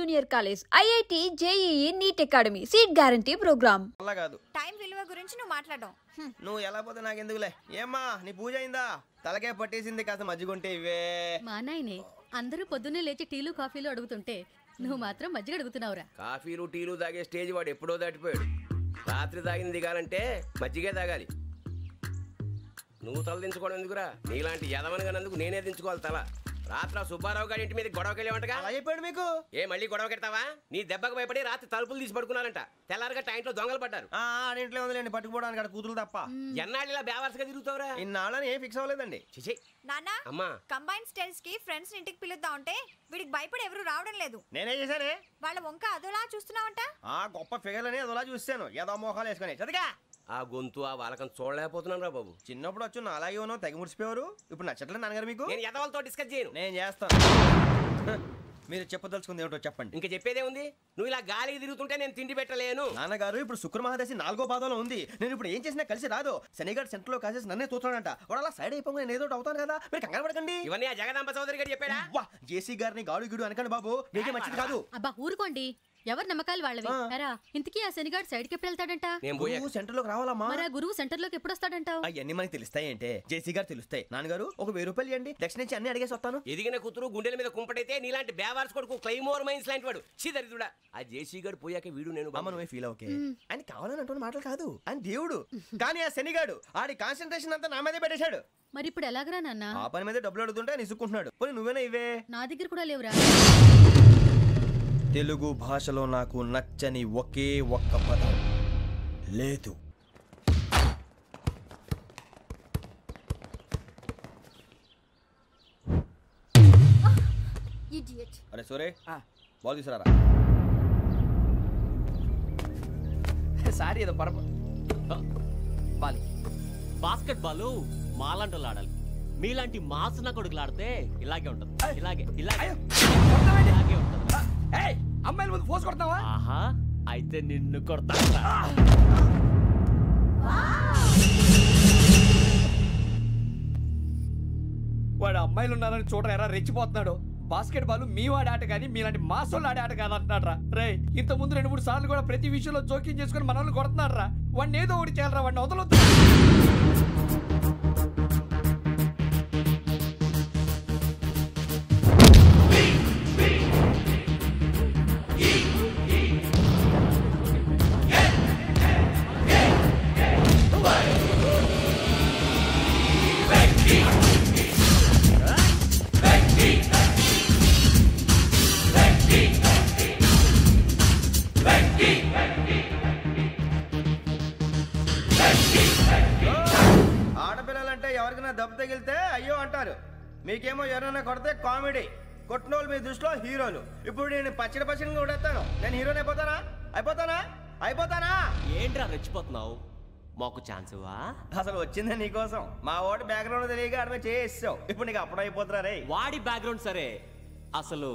Junior college, IIT, JEE, NEET academy, seat guarantee programme. అలా కాదు, time విలువ గురించి నువ్వు మాట్లాడడం. నువ్వు ఎలా పోతే నాకు ఎందుకులే. ఏమ్మా నీ పూజ అయిందా? తలకే పట్టేసింది, కాస్త మజ్జిగుంటే ఇవే. మా నాయనే అందరూ పొద్దున్నే లేచి టీలు కాఫీలు అడుగుతుంటే నువ్వు మాత్రం మజ్జిగ అడుగుతున్నావురా. కాఫీలు టీలు తాగే స్టేజ్ వాడు ఎప్పుడో దాటిపోయాడు. రాత్రి తాగింది దిగాలంటే మజ్జిగే తాగాలి. నువ్వు తల దించుకోవడం ఎందుకురా? నీలాంటి యదవనగానందుకు నేనే దించుకోవాలి తల. రాత్రి సుబ్బారావు గారి ఇంటి మీద గొడవకి వెళ్ళేవంటగా. అలా చెప్పాడు మీకు? ఏ మళ్ళీ గొడవ కెడతావా? నీ దెబ్బకు భయపడి రాత్రి తలుపులు తీసి పడుకున్నారంట. తెల్లారగా టైంట్లో దొంగలు పడ్డారు. ఆడింట్లో ఉందిలేండి, పట్టుకుపోవడానికి అక్కడ కూతురు తప్ప. ఎన్నాళ్ళు ఇలా బేవర్స్గా తిరుగుతావురా? ఇన్నాళ్ళని ఏం ఫిక్స్ అవ్వలేదండి. చిచి నాన్న, అమ్మా, కంబైన్ స్టైల్స్ కి ఫ్రెండ్స్ ఇంటికి పిలుద్దాం అంటే వీడికి భయపడి ఎవరు రావడం లేదు. నేనే చేశానే. వాళ్ళ వంక అదోలా చూస్తున్నావంట. ఆ గొప్ప ఫిగర్లని అదోలా చూస్తాను, ఏదో మోహాలు వేసుకొని. చదిగా ఆ గొంతు ఆ వాలకం చూడలేకపోతున్నాను రా బాబు. చిన్నప్పుడు వచ్చి నా అలాగే ఉన్నావు, తెగ ముడిచిపోయారు. ఇప్పుడు నచ్చట్లేదు నాన్నగారు మీకు? నేను యదవలతో డిస్కస్ చేయను. నేను చేస్తాను. మీరు చెప్పదలుచుకుంది ఏమిటో చెప్పండి. ఇంకా చెప్పేదే ఉంది? నువ్వు ఇలా గాలికి తిరుగుతుంటే నేను తిండి పెట్టలేను. నాన్నగారు ఇప్పుడు శుక్ర మహాదశి 4వ పాదంలో ఉంది. నేను ఇప్పుడు ఏం చేసినా కలిసి రాదు. శనిగారు సెంటర్ లో కాసేసి నన్నే చూస్తున్నాడంట. వాడు అలా సైడ్ అయిపోయి నేను ఏదో అవుతాను కదా, మీరు కంగారు పడకండి. ఇవన్నీ ఆ జగదాంబ చౌదరి గారు చెప్పాడా? జేసీ గారిని గాడు గిడు అనకండి బాబు, మీకే మంచిది కాదు. అబ్బా ఊరుకోండి, ఎవరి నమ్మకాలు వాళ్ళవి. ఎరా ఇంతకీ ఆ శనిగాడు సైడ్ కి ఎప్పుడు వెళ్తాడంట? నువ్వు సెంటర్ లోకి రావాలమ్మా. మరి ఆ గురువు సెంటర్ లోకి ఎప్పుడు వస్తాడంటావు? అవన్నీ మనకి తెలుస్తాయి అంటే జేసీ గారు తెలుస్తాయి. నాన్నగారు ఒక 1000 రూపాయలు ఇవ్వండి, దక్షిణ నుంచి అన్ని అడిగేసి వస్తాను. ఎదిగిన కూతురు గుండెల మీద కుంపటైతే నీలాంటి బేవార్స్ కొడుకు క్లైమోర్ మైన్స్ లాంటి వాడు చీదరిదుడా. ఆ జేసీ గారు పోయాక వీడు నేను అమ్మ నువ్వే ఫీల్ ఓకే. ఆయన కావాలని అంటున్న మాటలు కాదు, ఆయన దేవుడు. కానీ ఆ శనిగాడు ఆడి కాన్సన్ట్రేషన్ అంతా నా మీదే పెట్టేశాడు. మరి ఇప్పుడు ఎలాగరా నాన్న? ఆ పని మీద డబ్బులు అడుగుతుంటే ఆయన ఇసుక్కుంటున్నాడు. పోనీ నువ్వేనా ఇవే? నా దగ్గర కూడా లేవురా. తెలుగు భాషలో నాకు నచ్చని ఒకే ఒక్క పదం లేదు. అరే సోరే, బాల్ తీసుకురారా. సారీ ఏదో బాల్ బాస్కెట్ బాల్ మాలాంటి ఆడాలి. మీలాంటి మాసన కొడుకులు ఆడితే ఇలాగే ఉంటుంది. ఇలాగే ఇలాగే ఇలాగే ఉంటుంది. అమ్మాయిల ముందు ఫోర్స్ కొడతావా? ఆహా, అయితే నిన్ను కొడతా. వాడు అమ్మాయిలు ఉన్నారని చూడరా ఎరా రెచ్చిపోతున్నాడు. బాస్కెట్ బాల్ మీ వాడి ఆట కానీ మీలాంటి మాసోళ్ళు ఆడే ఆట కాదంటున్నాడు రా. రే ఇంత ముందు 2-3 సార్లు కూడా ప్రతి విషయంలో జోక్యం చేసుకుని మన వాళ్ళు కొడుతున్నాడు రా. వాడిని ఏదో ఒకటి చేయాలరా, వాడిని వదలొద్దు. ఆడపిల్లలంటే ఎవరికైనా దెబ్బ తగిలితే అయ్యో అంటారు, మీకేమో ఎవరైనా కొడితే కామెడీ. కొట్టినోళ్ళు మీ దృష్టిలో హీరోలు. ఇప్పుడు నేను పచ్చడి పచ్చడిగా కొడేస్తాను, నేను హీరోని అయిపోతానా? అయిపోతానా? ఏంట్రా రెచ్చిపోతున్నావు? మాకు ఛాన్స్ ఇవ్వా? అసలు వచ్చిందే నీకోసం. మా ఓటు బ్యాక్గ్రౌండ్ తెలియక అడమే చేసావు. ఇప్పుడు నీకు అప్పుడు అయిపోతున్నా రే. వాడి బ్యాక్గ్రౌండ్ సరే, అసలు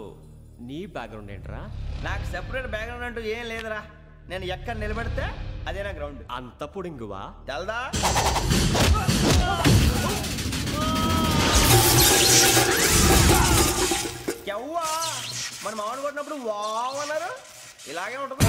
నీ బ్యాక్గ్రౌండ్ ఏంట్రా? నాకు సెపరేట్ బ్యాక్గ్రౌండ్ అంటూ ఏం లేదురా. నేను ఎక్కడ నిలబెడితే అదే నా గ్రౌండ్. అంత పుడింగువా? తెల్దా? ఎవ్వా మన మామిడి కొట్టినప్పుడు వావ్ అన్నారు, ఇలాగే ఉంటుంది.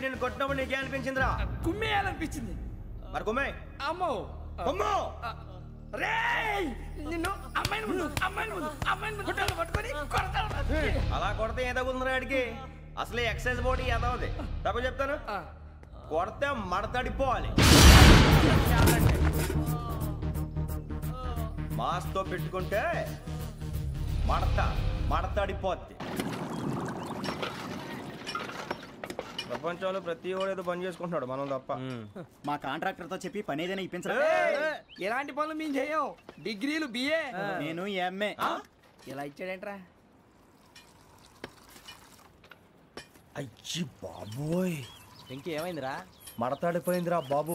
నేను కొట్టినప్పుడు నీకే అనిపించిందిరా? కుమ్మేయాలనిపించింది. మరి కుమ్మే. అమ్మో కుమ్ము. రేయ్ నిన్ను అమ్మాయిని ముందు గుడ్డలు పట్టుకొని కొడతాను. అలా కొడితే ఏ తగులుతుందిరా ఆడికి? అసలే ఎక్సైజ్ బాడీ ఏదవుది. తప్ప చెప్తాను, కొడితే మడతడిపోవాలి. మాస్తో పెట్టుకుంటే మడతడిపోద్ది. ప్రపంచంలో ప్రతి వాడు ఏదో పని చేసుకుంటున్నాడు, మనం తప్ప. మా కాంట్రాక్టర్ తో చెప్పి పని ఏదైనా ఇప్పించరా? ఎలాంటి పనులు మేము చేయం. డిగ్రీలు బిఏ, నేను ఎంఏ. ఇలా ఇచ్చాడేంట్రా? అయ్యి బాబోయ్, ఇంకేమైందిరా? మడతాడిపోయిందిరా బాబు.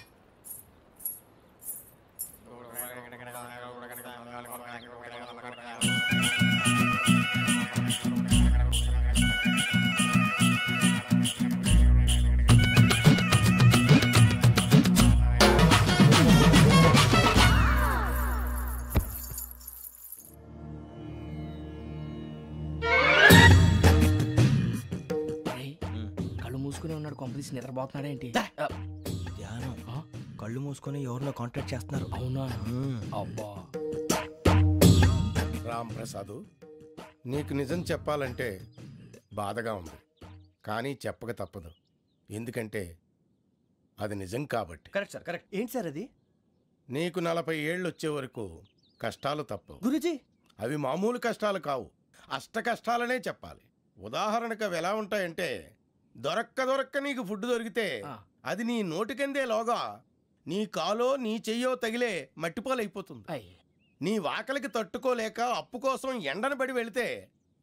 కళ్ళు మూసుకునే ఉన్నాడు, కొంపదీసి నిద్రపోతున్నాడేంటి? ధ్యానం. కళ్ళు మూసుకొని ఎవరినో కాంటాక్ట్ చేస్తున్నారు. అవునా? అబ్బా రామ్ ప్రసాద్, నీకు నిజం చెప్పాలంటే బాధగా ఉంది, కానీ చెప్పక తప్పదు. ఎందుకంటే అది నిజం కాబట్టి. Correct sir, correct. ఏంటి సార్ అది? నీకు 40 ఏళ్ళు వచ్చే వరకు కష్టాలు తప్పవు. గురుజీ, అవి మామూలు కష్టాలు కావు, అష్ట కష్టాలనే చెప్పాలి. ఉదాహరణకు అవి ఎలా ఉంటాయంటే, దొరక్క నీకు ఫుడ్ దొరికితే అది నీ నోటికందే లోగా నీ కాలో నీ చెయ్యో తగిలే మట్టిపాలైపోతుంది. నీ వాకలికి తట్టుకోలేక అప్పు కోసం ఎండను పడి వెళితే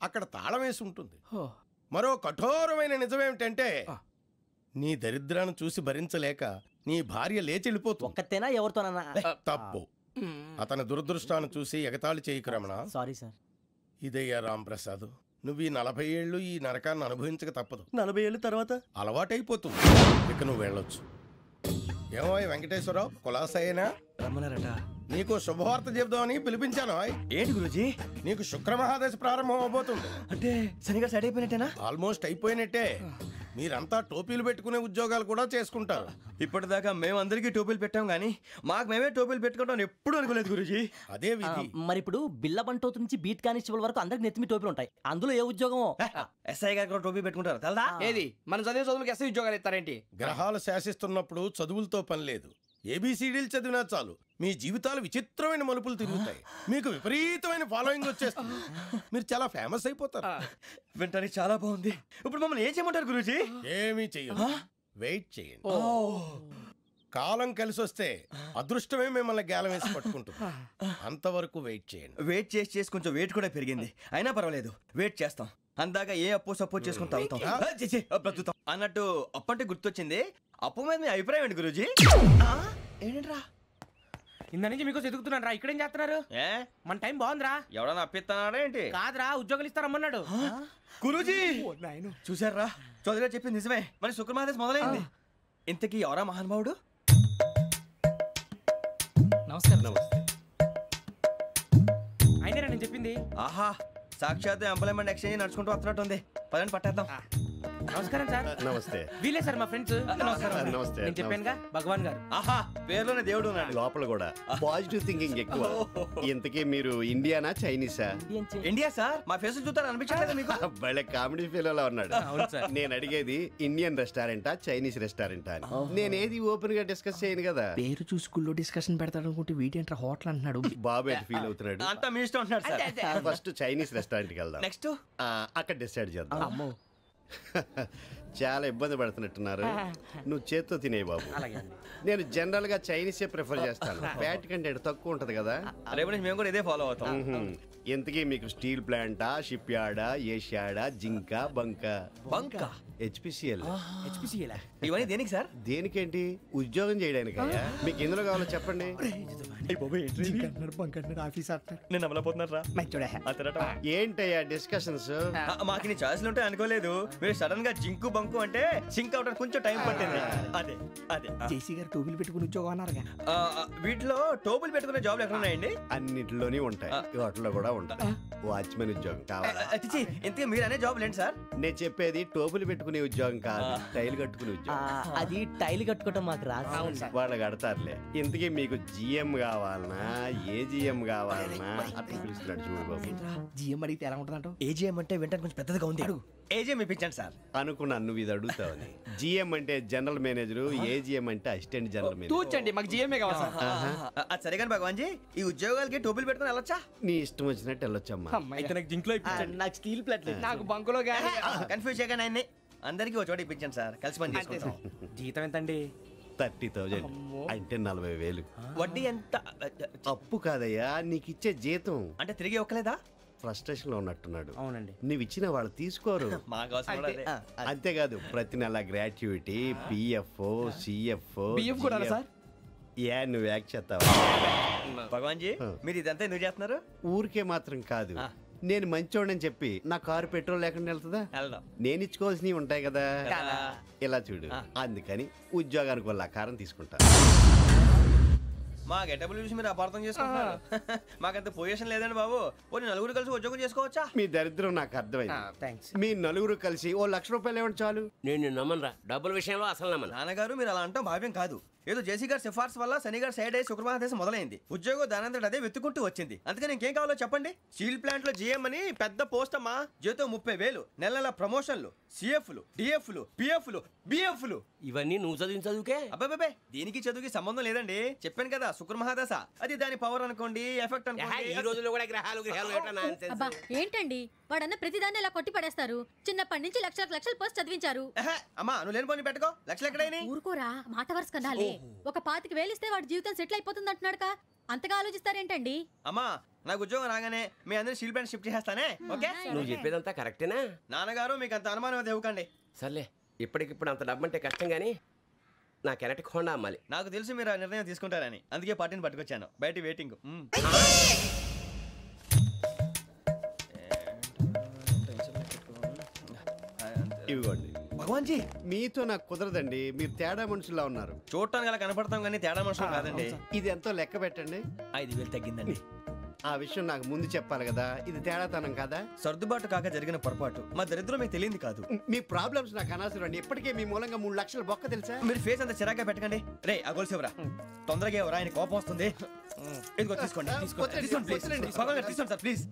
అక్కడ తాళం వేసి ఉంటుంది. మరో కఠోరమైన నిజమేమిటంటే, నీ దరిద్రాన్ని చూసి భరించలేక నీ భార్య లేచి వెళ్ళిపోతుంది. ఒక్కతేనా ఎవరితోనన్నా? తప్పు. అతని దురదృష్టాన్ని చూసి ఎగతాళి చేయకు రమణ. Sorry sir. ఇదయ్యా రాంప్రసాద్, నువ్వు ఈ 40 ఏళ్ళు ఈ నరకాన్ని అనుభవించక తప్పదు. 40 ఏళ్ళ తర్వాత అలవాటైపోతుంది. ఇక నువ్వు వెళ్ళొచ్చు. ఏమో వెంకటేశ్వరరావు, కులాసైనా రమ్మన్నారట. నీకు శుభవార్త చెబుదామని పిలిపించాను. ఏంటి గురూజీ? నీకు శుక్రమహాదశ ప్రారంభం అవబోతుంది. అంటే శనిగా సెట్ అయిపోయినట్టేనా? ఆల్మోస్ట్ అయిపోయినట్టే. మీరంతా టోపీలు పెట్టుకునే ఉద్యోగాలు కూడా చేసుకుంటారు. ఇప్పటిదాకా మేమందరికీ టోపీలు పెట్టాం కానీ మాకు మేమే టోపీలు పెట్టుకుంటాం ఎప్పుడు అనుకోలేదు గురూజీ. అదే విధి. మరి ఇప్పుడు బిల్ల బంటోతు నుంచి బీట్ కానిస్టేబుల్ వరకు అందరికి నెత్తిమి టోపీలు ఉంటాయి. అందులో ఏ ఉద్యోగమో? ఎస్ఐ గారు కూడా టోపీ పెట్టుకుంటారు తెలదా? ఏది మన చదువులకు ఎస్ఐ ఉద్యోగాలు ఇస్తారేంటి? గ్రహాలు శాసిస్తున్నప్పుడు చదువులతో పని లేదు. ఏబిసిడీలు చదివినా చాలు మీ జీవితాలు విచిత్రమైన మలుపులు తిరుగుతాయి. మీకు విపరీతమైన ఫాలోయింగ్ వచ్చేస్తుంది. మీరు చాలా ఫేమస్ అయిపోతారు. వింటానికి చాలా బాగుంది. ఇప్పుడు మమ్మల్ని ఏం చేయమంటారు గురూజీ? ఏమీ చెయ్యదు, వెయిట్ చేయండి. కాలం కలిసి వస్తే అదృష్టమే మిమ్మల్ని గేలం వేసి పట్టుకుంటుంది. అంతవరకు వెయిట్ చేయండి. వెయిట్ చేసి కొంచెం వెయిట్ కూడా పెరిగింది. అయినా పర్వాలేదు, వెయిట్ చేస్తాం. అందాక ఏ అప్పు సపోర్ట్ చేసుకుని తాగుతాం, బ్రతుకుతాం అన్నట్టు. అప్పు అంటే గుర్తొచ్చింది, అప్పు మీద మీ అభిప్రాయం ఏంటి గురూజీ? ఏంటరా ఇంత నుంచి మీకు ఎదుగుతున్నాను రా. ఇక్కడేం చేస్తున్నారు? మన టైం బాగుందిరా. ఎవడన్నా అప్పిస్తున్నాడా ఏంటి? కాదురా, ఉద్యోగాలు ఇస్తారమ్మన్నాడు గురూజీ. చూసారా, చౌదరిగా చెప్పింది నిజమే. మరి శుక్రమాదేశ్ మొదలైంది. ఇంతకీ ఎవరా మహానుభావుడు? నమస్కారం. అయినా నేను చెప్పింది. ఆహా, సాక్షాత్ ఎంప్లాయ్మెంట్ ఎక్స్చేంజ్ నడుచుకుంటూ వస్తున్నట్టు ఉంది. పదండి పట్టేద్దాం. నమస్కారం సార్. నమస్తే. వీలే సార్ మా ఫ్రెండ్స్. నమస్తే. నేను చెప్పానుగా, భగవాన్ గారు. ఆహా, పేర్లోనే దేవుడు ఉన్నాడు. లోపల కూడా పాజిటివ్ థింకింగ్ ఎక్కువ. ఇంతకీ మీరు ఇండియానా చైనీసా? India sir. మా ఫేస్ చూస్తారు అనిపించలేదు మీకు? భలే కామెడీ ఫీల్ ఉన్నాడు. నేను అడిగేది ఇండియన్ రెస్టారెంటా చైనీస్ రెస్టారెంటా అని. నేనేది ఓపెన్ గా డిస్కస్ చేయను కదా. పేరు చూసుకుల్లో డిస్కషన్ పెడతాడు అనుకుంటే వీటేంట్రా హోటల్ అంటున్నాడు. బాబు ఎట్ ఫీల్ అవుతున్నాడు? అంతా మీ ఇష్టం ఉంటున్నాడు సార్. ఫస్ట్ చైనీస్ రెస్టారెంట్ కి వెళ్దాం. నెక్స్ట్ అక్కడ డిసైడ్ చేద్దాం. చాలా ఇబ్బంది పడుతున్నట్టున్నారు. నువ్వు చేత్తో తినే బాబు. నేను జనరల్ గా చైనీసే ప్రిఫర్ చేస్తాను. ఫ్యాట్ కంటెంట్ తక్కువ ఉంటది కదా. రేపు నుంచి మేము కూడా ఇదే ఫాలో అవుతాం. ఎంతకీ మీకు స్టీల్ ప్లాంటా, షిప్ యార్డా, ఏషియాడా, జింక, బంక, హెచ్పిసిఎల్. ఇవన్నీ దేనికి సార్? దేనికేంటి? ఉద్యోగం చేయడానికి. మీకు ఎందులో కావాలో చెప్పండి. నేను అమలపోతున్నారా? ఏంటయ్యా డిస్కషన్స్? మాకు నీ ఛాయిస్లు ఉంటాయి అనుకోలేదు. మీరు సడన్ గా జింకు బంకు అంటే సింక్ అవడానికి కొంచెం టైం పట్టింది. అదే అదే జేసీ గారు టోపీలు పెట్టుకుని ఉద్యోగం అన్నారుగా. వీటిలో టోపులు పెట్టుకునే జాబ్లు ఎక్కడ ఉన్నాయండి? అన్నిటిలోనే ఉంటాయి, వాటిలో కూడా ఉంటాయి. వాచ్మెన్ ఉద్యోగం కావాలా? ఇంతకీ మీరు అనే జాబ్ ఏంటి సార్? నేను చెప్పేది టోపులు పెట్టుకుని కట్టుకునే ఉద్యోగం కాదు, టైల్ కట్టుకునే ఉద్యోగం. అది టైల్ కట్టుకోవటం మాకు రాదు. వాళ్ళు కడతారులే. ఇంతకీ మీకు జిఎం కావాలనా, ఏ జిఎం కావాలనా అట్లా పిలుస్తున్నాడు చూడు బాబు. జిఎం అడిగితే ఎలా ఉంటుందంట? ఏజీఎం అంటే వెంటనే కొంచెం పెద్దదిగా ఉంది. ఏజీఎం ఇప్పించండి సార్. అనుకున్నాను నువ్వు ఇది అడుగుతావని. జిఎం అంటే జనరల్ మేనేజర్, ఏజిఎం అంటే అసిస్టెంట్ జనరల్ మేనేజర్. తూచండి, మాకు జిఎంఏ కావాలి సార్. అది సరే కానీ భగవాన్ జీ, ఈ ఉద్యోగాలకి టోపీలు పెట్టుకుని వెళ్ళొచ్చా? నీ ఇష్టం వచ్చినట్టు వెళ్ళొచ్చమ్మా. అయితే నాకు జింక్ లో నాకు స్టీల్ ప్లేట్, నాకు బంకులో గానీ. కన్ఫ్యూజ్ చేయగానే ఆయన్ని అందరికీ ఒక చోట ఇప్పించండి సార్, కలిసి పని చేసుకుంటాం. జీతం ఎంతండి? 30,000 అంటే 40,000. వడ్డీ ఎంత? అప్పు కాదయ్యా, నీకు ఇచ్చే జీతం. అంటే తిరిగి ఒక్కలేదా? ఫ్రస్ట్రేషన్ లో ఉన్నట్టున్నాడు. అవునండి. నువ్వు ఇచ్చిన వాళ్ళు తీసుకోరు. మాకు అవసరం కూడా అదే. అంతేకాదు ప్రతి నెల గ్రాట్యుటీ, పిఎఫ్, సిఎఫ్. బిఎఫ్ కూడా సార్? ఏ నువ్వు యాక్ట్ చేస్తావా? భగవాన్ జీ, మీరు ఇదంతా ఎందుకు చేస్తున్నారు? ఊరికే మాత్రం కాదు, నేను మంచోడని చెప్పి నా కారు పెట్రోల్ లేకుండా వెళ్తుందా? వెళ్దాం. నేను ఇచ్చుకోవాల్సినవి ఉంటాయి కదా, ఇలా చూడు. అందుకని ఉద్యోగానికి వాళ్ళ ఆకారం తీసుకుంటా. మా గెటబుల్ చూసి మీరు అపార్థం చేసుకుంటున్నారు. మాకంత పొజిషన్ లేదండి బాబు. పోనీ నలుగురు కలిసి ఉద్యోగం చేసుకోవచ్చా? మీ దరిద్రం నాకు అర్థమైంది. మీ నలుగురు కలిసి ₹1,00,000 ఇవ్వండి చాలు. నేను నమ్మనరా, డబ్బుల విషయంలో అసలు నమ్మను. నాన్నగారు మీరు అలా అంటాం భావ్యం కాదు. ఏదో జేసీ గారి సిఫార్సు వల్ల శని గారు సైడ్ అయ్యి శుక్రవారం మొదలైంది. ఉద్యోగం దానంతటి అదే వెతుకుంటూ వచ్చింది. అందుకని ఇంకేం కావాలో చెప్పండి. స్టీల్ ప్లాంట్ లో జిఎం అని పెద్ద పోస్ట్ అమ్మా. జీతం 30,000, నెల నెల ప్రమోషన్లు, సిఎఫ్లు, డిఎఫ్లు, పిఎఫ్లు, బిఎఫ్లు. ఇవన్నీ నువ్వు చదివిన చదువుకే? అబ్బాబే, దీనికి చదువుకి సంబంధం లేదండి. చెప్పాను కదా, శుక్ర మహాదశ. అది దాని పవర్ అనుకోండి, ఎఫెక్ట్ అనుకోండి. ఈ రోజుల్లో కూడా గ్రహాలు అబ్బా ఏంటండి వాడన్న ప్రతిదాన్ని ఇలా కొట్టి పడేస్తారు. చిన్నప్పటి నుంచి లక్షలు పోస్ట్ చదివించారు. అమ్మా నువ్వు లేని పోనీ పెట్టుకో. లక్షలు ఎక్కడైనా ఊరుకోరా, మాట వరుస కదాలే. ఒక 25,000 ఇస్తే వాడి జీవితం సెటిల్ అయిపోతుంది అంటున్నాడుగా, అంతగా ఆలోచిస్తారేంటండి? అమ్మా నాకు ఉద్యోగం రాగానే మీ అందరూ స్టీల్ ప్లాంట్ షిఫ్ట్ చేస్తానే. ఓకే, నువ్వు చెప్పేదంతా కరెక్టేనా? నాన్నగారు మీకు అంత అనుమానం అయితే ఇవ్వకండి. సర్లే, ఇప్పటికిప్పుడు అంత డబ్బు అంటే కష్టం కానీ నా కెనటిక్ హోండా అమ్మాలి. నాకు తెలుసు మీరు ఆ నిర్ణయం తీసుకుంటారని, అందుకే పార్టీని పట్టుకొచ్చాను. బయట వెయిటింగ్. ఇవ్వండి. భగవాన్ జీ, మీతో నాకు కుదరదండి, మీరు తేడా మనుషుల్లా ఉన్నారు. చూడటానికి అలా కనపడతాం కానీ తేడా మనుషులు కాదండి. ఇది ఎంతో లెక్క పెట్టండి. 5,000 తగ్గిందండి. ఆ విషయం నాకు ముందు చెప్పాలి కదా, ఇది తేడాతనం కదా. సర్దుబాటు కాక జరిగిన పొరపాటు. మా దరిద్రం మీకు తెలియదు కాదు. మీ ప్రాబ్లమ్స్ నాకు అనవసరం అండి. ఇప్పటికే మీ మూలంగా 3 లక్షల బొక్క తెలుసా. మీరు ఫేస్ అంత చిరాగ్గా పెట్టకండి. రే ఆ గొలుసేవరా, తొందరగా ఎవరా, ఆయన కోపం వస్తుంది. ఇదిగో తీసుకోండి, తీసుకోండి ప్లీజ్. భగవాన్ గారు తీసుకోండి సార్ ప్లీజ్.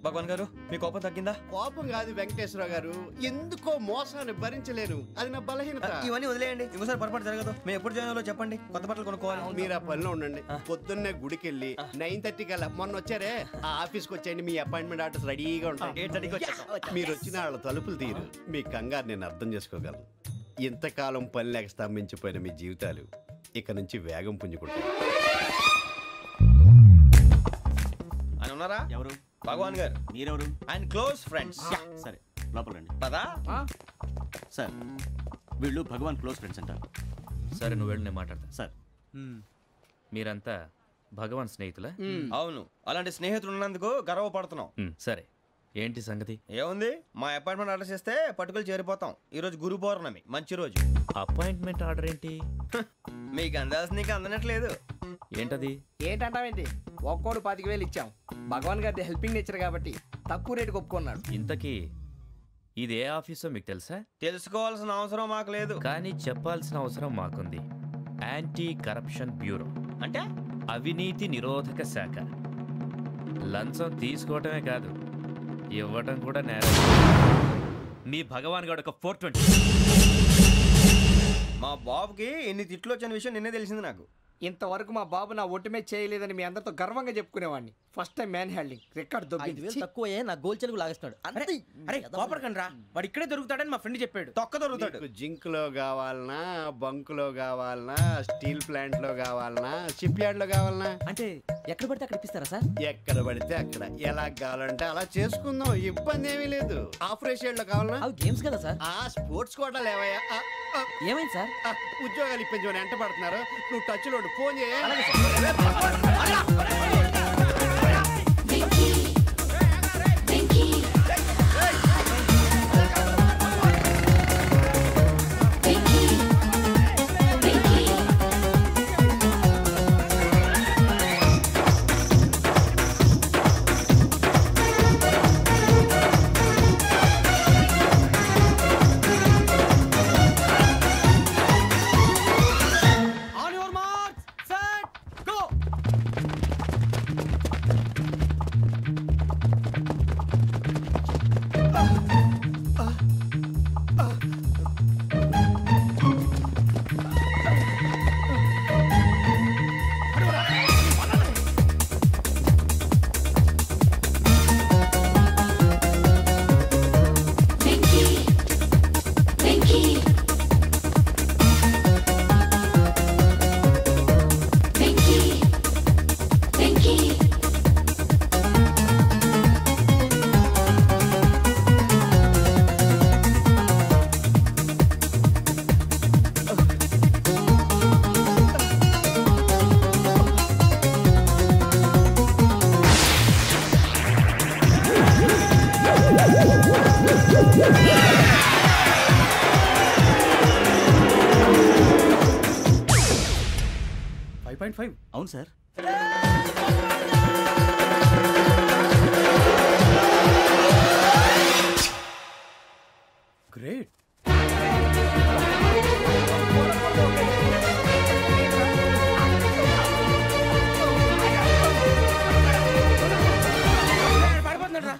భగవాన్ గారు మీ కోపం తగ్గిందా? కోపం కాదు వెంకటేశ్వర గారు, ఎందుకో మోసాన్ని భరించలేను, అది నా బలహీనత. ఇవన్నీ వదిలేయండి, ఇంకోసారి పొరపాటు జరగదు. మేము ఎప్పుడు జాయిన్ అవ్వాలో చెప్పండి, కొత్త బట్టలు కొనుక్కోవాలి. మీరు ఆ పనిలో ఉండండి. పొద్దున్నే గుడికి వెళ్ళి 9:30 కల్లా, మొన్న వచ్చారే ఆ ఆఫీస్కి వచ్చేయండి. మీ అపాయింట్మెంట్ ఆర్డర్స్ రెడీగా ఉంటాయి. 8:30కి వచ్చేస్తాం. మీరు వచ్చిన వాళ్ళ తలుపులు తీరు. మీ కంగారు నేను అర్థం చేసుకోగలను. ఇంతకాలం పని లేక స్తంభించిపోయిన మీ జీవితాలు ఇక నుంచి వేగం పుంజుకుంటాయి. ఆయన ఉన్నారా? ఎవరు? భగవాన్ గారు. మీరెవరు? ఆయన క్లోజ్ ఫ్రెండ్స్. సరే లోపల రండి. పదా సార్ వీళ్ళు భగవాన్ క్లోజ్ ఫ్రెండ్స్ అంటారు. సరే నువ్వు వెళ్ళి నేను మాట్లాడతా. సార్ మీరంతా భగవాన్ స్నేహితులా? అవును, అలాంటి స్నేహితులు ఉన్నందుకు గర్వపడుతున్నాం. సరే ఏంటి సంగతి? ఏముంది, మా అపాయింట్మెంట్ ఆర్డర్ చేస్తే పట్టుకులు చేరిపోతాం. ఈ రోజు గురు పౌర్ణమి, మంచి రోజు. అపాయింట్మెంట్ ఆర్డర్ ఏంటి? మీకు అందాల్సిన నీకు అందనట్లేదు. ఏంటది? ఏంటంటావేంటి? ఒక్కోడు 25,000 ఇచ్చాం. భగవాన్ గారి హెల్పింగ్ నేచర్ కాబట్టి తక్కువ రేటుకి ఒప్పుకున్నాడు. ఇంతకీ ఇది ఏ ఆఫీసో మీకు తెలుసా? తెలుసుకోవాల్సిన అవసరం మాకు లేదు, కానీ చెప్పాల్సిన అవసరం మాకుంది. యాంటీ కరప్షన్ బ్యూరో అంటే అవినీతి నిరోధక శాఖ. లంచం తీసుకోవటమే కాదు, ఇవ్వటం కూడా నేరం. మీ భగవాన్ గారు ఒక 420. మా బాబుకి ఎన్ని తిట్లు వచ్చిన విషయం నిన్నే తెలిసింది నాకు. ఇంతవరకు మా బాబు నా ఒట్టుమే చేయలేదని మీ అందరితో గర్వంగా చెప్పుకునేవాడిని. First time man handing record దొబ్బింది. 5,000 తక్కువ నా గోల్ చెలుగు లాగేస్తున్నాడు. అరే కోపడకండి రా, వాడు ఇక్కడే దొరుకుతాడని మా ఫ్రెండ్ చెప్పాడు. తొక్క దొరుకుతాడు. జింక్ లో కావాలనా, బంక్ లో కావాలనా, స్టీల్ ప్లాంట్ లో కావాలనా, షిప్ యార్డ్ లో కావాలనా? అంటే ఎక్కడ పడితే అక్కడ ఇప్పిస్తారా సార్? ఎక్కడ పడితే అక్కడ, ఎలా కావాలంటే అలా చేసుకుందాం, ఇబ్బంది ఏమీ లేదు. ఆపరేషన్ లో కావాలనా? అవి గేమ్స్ కదా సార్. ఆ స్పోర్ట్స్ కోటా లేవయ్యా. ఏమైంది సార్? ఉద్యోగాలు ఇప్పించమని ఎంట పడుతున్నారు. నువ్వు టచ్ లో ఫోన్ చేయ. 5.5. అవును సార్. గ్రేట్.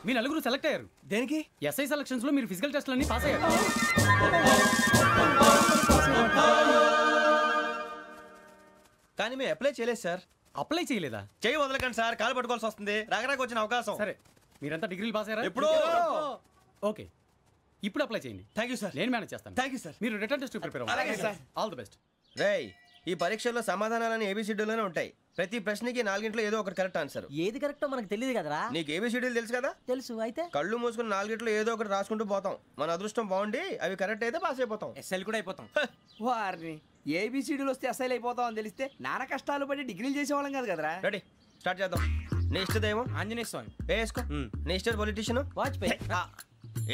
మీ నలుగురు సెలెక్ట్ అయ్యారు. దేనికి? ఎస్ఐ సెలక్షన్స్ లో మీరు ఫిజికల్ టెస్ట్ అన్ని పాస్ అయ్యారు. కానీ మేము అప్లై చేయలేదు సార్. అప్లై చేయలేదా? చేయి వదలకండి సార్, కాలు పట్టుకోవాల్సి వస్తుంది. రాగరాకు వచ్చిన అవకాశం. సరే, మీరంతా డిగ్రీలు పాస్ అయ్యారా? ఎప్పుడో. ఓకే, ఇప్పుడు అప్లై చేయండి. Thank you sir. నేను మేనేజ్ చేస్తాను. Thank you sir. మీరు రిటర్న్ టెస్ట్ ప్రిపేర్ అవ్వండి. అలాగే సార్. All the best. రేయ్, ఈ పరీక్షల్లో సమాధానాలని ఏబిసిడీలోనే ఉంటాయి. ప్రతి ప్రశ్నకి 4 ఏదో ఒకటి కరెక్ట్ ఆన్సర్. ఏది కరెక్టో మనకు తెలియదు కదరా. నీకు ఏబిసిడీలు తెలుసు కదా? తెలుసు. అయితే కళ్ళు మూసుకుని 4 ఏదో ఒకటి రాసుకుంటూ పోతాం. మన అదృష్టం బాగుండి అవి కరెక్ట్ అయితే పాస్ అయిపోతాం. ఎస్ఎల్ కూడా అయిపోతాం. వారిని ఏబిసిడీలు వస్తే ఎస్ఐలు అయిపోతాం అని తెలిస్తే నాన్న కష్టాలు పడి డిగ్రీలు చేసేవాళ్ళం కాదు కదరా. రెడీ, స్టార్ట్ చేద్దాం. నీ ఇష్టదేమో ఆంజనేయ స్వామి. వేసుకో. నీ ఇష్ట పొలిటీషియన్ వాజ్పేయి.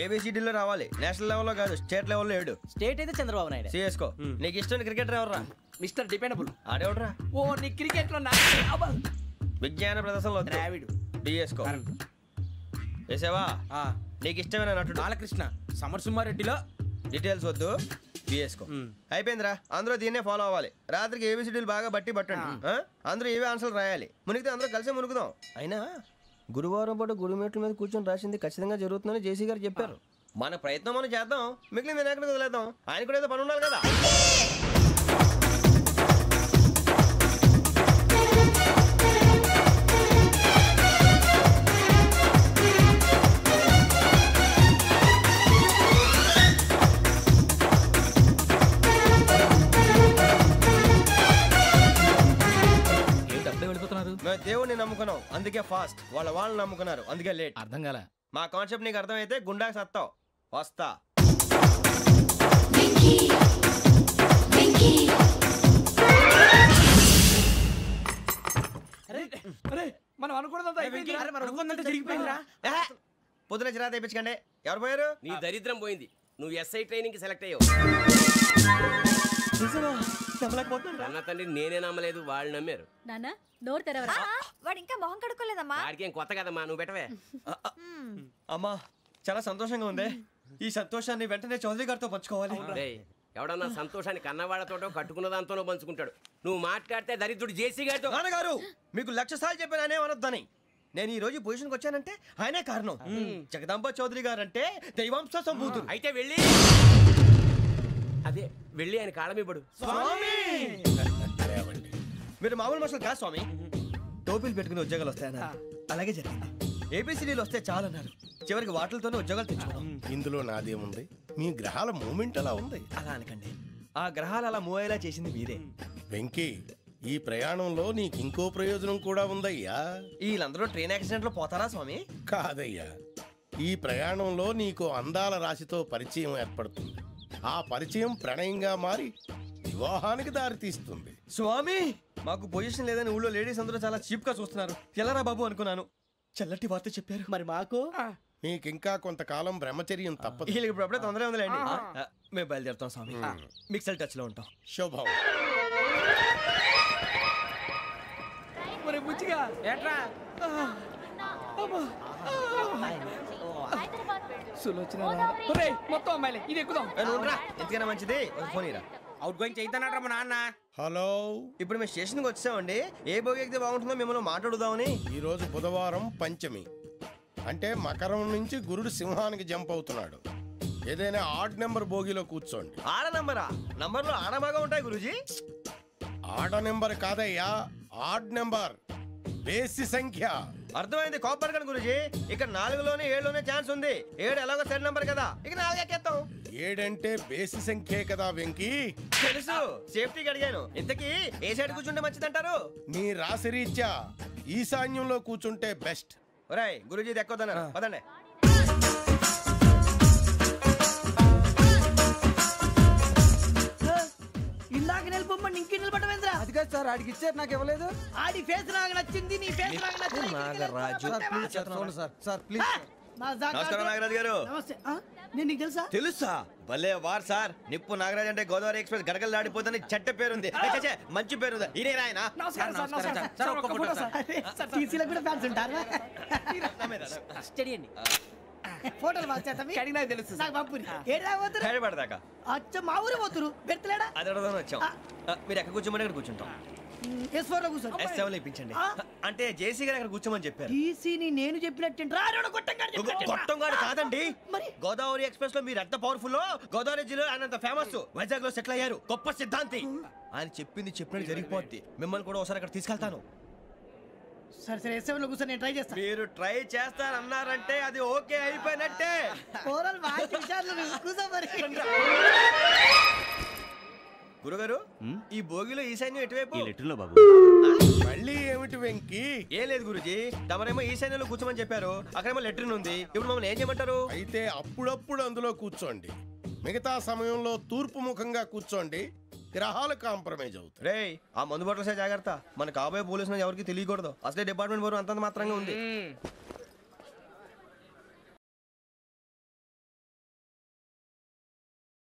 ఏబిసిడీలో రావాలి. నేషనల్ లెవెల్లో కాదు, స్టేట్ లెవెల్లో 7. స్టేట్ అయితే చంద్రబాబు నాయుడు. సిఎస్కో. నీకు ఇష్టం క్రికెటర్ ఎవర్రా? Mister dependable. ఆడేవడరా? ఓ, నీ క్రికెట్ లో విజ్ఞాన ప్రదర్శనలో ద్రావిడు. డిఎస్కో. వేసావా? నీకు ఇష్టమైన నటుడు? బాలకృష్ణ. సమర్ సుమారెడ్డిలో డీటెయిల్స్ వద్దు, బిఎస్కో. అయిపోయిందిరా. అందరూ దీన్నే ఫాలో అవ్వాలి. రాత్రికి ఏబిసిడీలు బాగా బట్టి పట్టండి. అందరూ ఏవే ఆన్సర్లు రాయాలి. మునిగితే అందరూ కలిసి మునుగుదాం. అయినా గురువారం పాటు గురుమేట్ల మీద కూర్చొని రాసింది ఖచ్చితంగా జరుగుతుందని జేసీ గారు చెప్పారు. మన ప్రయత్నం మనం చేద్దాం, మిగిలింది ఎక్కడికి వదిలేద్దాం. ఆయన కూడా ఏదో పని ఉండాలి కదా. మేము దేవుడిని నమ్ముకున్నాం, అందుకే ఫాస్ట్. వాళ్ళు నమ్ముకున్నారు, అందుకే లేట్. అర్థం కాల. మా కాన్సెప్ట్ నీకు అర్థమైతే గుండాకి సత్తావు. వస్తా. మనం అనుకున్నదంతా జరిగిపోయిందిరా. పొద్దున చిరా తెప్పించకండి. ఎవరు పోయారు? నీ దరిద్రం పోయింది. నువ్వు ఎస్ఐ ట్రైనింగ్ కి సెలెక్ట్ అయ్యావు. అన్న తండ్రి నేనే నమ్మలేదు, వాళ్ళు నమ్మారు. నాన్న నోరు తెరవరా. వాడు ఇంకా మొహం కడుక్కోలేదమ్మా. వాడికి ఏం కొత్త కదమ్మా, నువ్వు పెట్టవే. అమ్మా, చాలా సంతోషంగా ఉంది. ఈ సంతోషాన్ని వెంటనే చౌదరి గారితో పంచుకోవాలి. డేయ్, ఎవడన్నా సంతోషాన్ని కన్నవాళ్లతోటో కట్టుకున్న దాంతోనో పంచుకుంటాడు. నువ్వు మాట్లాడితే దరిద్రుడు జేసీ గారితో. నాన్నగారు, మీకు 1,00,000 సార్లు చెప్పానే అనొద్దని. నేను ఈ రోజు పొజిషన్కి వచ్చానంటే ఆయనే కారణం. జగదాంబ చౌదరి గారు అంటే దైవాంశ సంభూతుడు. అయితే వెళ్ళి అదే వెళ్ళి ఆయన కాళ్ళమివ్వడు. మీరు మామూలు మనుషులు కాదు స్వామి. టోపీలు పెట్టుకుని ఉద్యోగాలు వస్తాయన్నారు, అలాగే జరిగింది. ఏబిసిడీలు వస్తే చాలన్నారు, చివరికి వాటిలతోనే ఉద్యోగాలు తెచ్చుకున్నాం. ఇందులో నాదేముంది? మీ గ్రహాల మూమెంట్ అలా ఉంది. అలా అనకండి, ఆ గ్రహాలు అలా మూవ్ అయ్యేలా చేసింది మీరే. వెంకీ, ఈ ప్రయాణంలో నీకు ఇంకో ప్రయోజనం కూడా ఉందయ్యా. వీళ్ళందరూ ట్రైన్ యాక్సిడెంట్ లో పోతారా స్వామి? కాదయ్యా, ఈ ప్రయాణంలో నీకు అందాల రాశితో పరిచయం ఏర్పడుతుంది. ఆ పరిచయం ప్రణయంగా మారి వివాహానికి దారితీస్తుంది. స్వామి, మాకు పొజిషన్ లేదని ఊళ్ళో లేడీస్ అందరూ చాలా చీప్ గా చూస్తున్నారు. ఎలారా బాబు అనుకున్నాను. చల్లటి వార్త చెప్పారు. మరి మాకు మీకింకా కొంతకాలం బ్రహ్మచర్యం తప్పదు. వీళ్ళకి ఇప్పుడు అప్పుడే తొందరగా ఉందిలేండి. మేము బయలుదేరుతాం స్వామి. మిక్సల్ టచ్ లో ఉంటాం. శుభం. మొత్తం అమ్మాయిలే, ఇది ఎక్కుదాం. ఎందుకైనా మంచిది, ఒక ఫోన్ ఇరా. అవుట్ గోయింగ్ చేద్దానట్రా మా నాన్న. హలో, ఇప్పుడు మేము స్టేషన్కి వచ్చామండి. ఏ బోగి ఎక్కితే బాగుంటుందో మిమ్మల్ని మాట్లాడుదామని. ఈరోజు బుధవారం పంచమి, అంటే మకరం నుంచి గురుడు సింహానికి జంప్ అవుతున్నాడు. ఏదైనా ఆడ్ నెంబర్ బోగిలో కూర్చోండి. ఆడ నంబరా? నంబర్లో ఆడ బాగా ఉంటాయి గురూజీ. ఆడ నెంబర్ కాదయ్యా, ఆడ్ నెంబర్, బేసి సంఖ్య. అర్థమైంది, కాపర్ కన్ గురూజీ. ఇక్కడ 4లోనే 7లోనే ఛాన్స్ ఉంది. 7 ఎలాగో సెడ్ నంబర్ కదా, ఇక 4 ఎక్కేస్తాం. 7 అంటే బేసి సంఖ్యే కదా వెంకీ. తెలుసు, సేఫ్టీకి అడిగాను. ఇంతకీ ఏ సైడ్ కూర్చుంటే మంచిదంటారు? నీ రాశి రీత్యా ఈశాన్యంలో కూర్చుంటే బెస్ట్. ఒరేయ్, గురూజీ దెక్కొద్దన్నారు, పదండి. ఇందాక నిలబొమ్మని ఇంకే నిలబడమేంద్రా? అది కాదు సార్, ఆడికి ఇచ్చారు, నాకు ఇవ్వలేదు. ఆడి ఫేస్ నాకు నచ్చింది, నీ ఫేస్ నాకు నచ్చింది. Nagaraju, sir please. నమస్కారం నాగరాజు గారు. నమస్తే. నేను నీకు తెలుసా? తెలుసా? భలే వార్ సార్. నిప్పు నాగరాజ్ అంటే గోదావరి ఎక్స్ప్రెస్ గడగలు దాడిపోతుంది చెట్ట పేరుంది. మంచి పేరుంది. ఇదే ఆయన. టీసీలో కూడా ఫ్యాన్స్ ఉంటారా? స్టడీ అండి. ఫోటోలు బాగా తెలుసు. నాకు పంపుని ఏడా పోతురు? హైదరాబాద్ అచ్చ మా ఊరు పోతురు పెడతలేడా? అది అడగదామని వచ్చాం. మీరు ఎక్కడ కూర్చోమని అక్కడ కూర్చుంటాం. S4 లో కూర్చో. S7 ఇప్పించండి. అంటే జేసీ గారు అక్కడ కూర్చోమని చెప్పారు. టీసీని నేను చెప్పినట్టు గొట్టంగాడు కాదండి. గోదావరి ఎక్స్ప్రెస్ లో మీరు ఎంత పవర్ఫుల్, గోదావరి జిల్లా ఆయన ఫేమస్, వైజాగ్ లో సెటిల్ అయ్యారు, గొప్ప సిద్ధాంతి. ఆయన చెప్పింది చెప్పినట్టు జరిగిపోద్ది. మిమ్మల్ని కూడా ఒకసారి అక్కడ తీసుకెళ్తాను. సరే సరే S7 లో కూర్చో, నేను ట్రై చేస్తాను. మీరు ట్రై చేస్తారన్నారంటే అది ఓకే అయిపోయినట్టే. కూర్చో మరి. గురుగారు, ఈ భోగిలో ఈశాన్యం ఎటువైపు? బాబు మళ్ళీ ఏమిటి వెంకీ? ఏం లేదు గురుజీ, తమరేమో ఈశాన్యంలో కూర్చోమని చెప్పారు, అక్కడేమో లెట్రిన్ ఉంది. ఇప్పుడు మమ్మల్ని ఏం చేయమంటారు? అయితే అప్పుడప్పుడు అందులో కూర్చోండి, మిగతా సమయంలో తూర్పు ముఖంగా కూర్చోండి. గ్రహాలు కాంప్రమైజ్ అవుతాయి. రే, ఆ మందు బట్టలసే జాగ్రత్త. మన కాబోయే పోలీసులు ఎవరికి తెలియకూడదు. అసలే డిపార్ట్మెంట్ బోరు అంతంత మాత్రంగా ఉంది.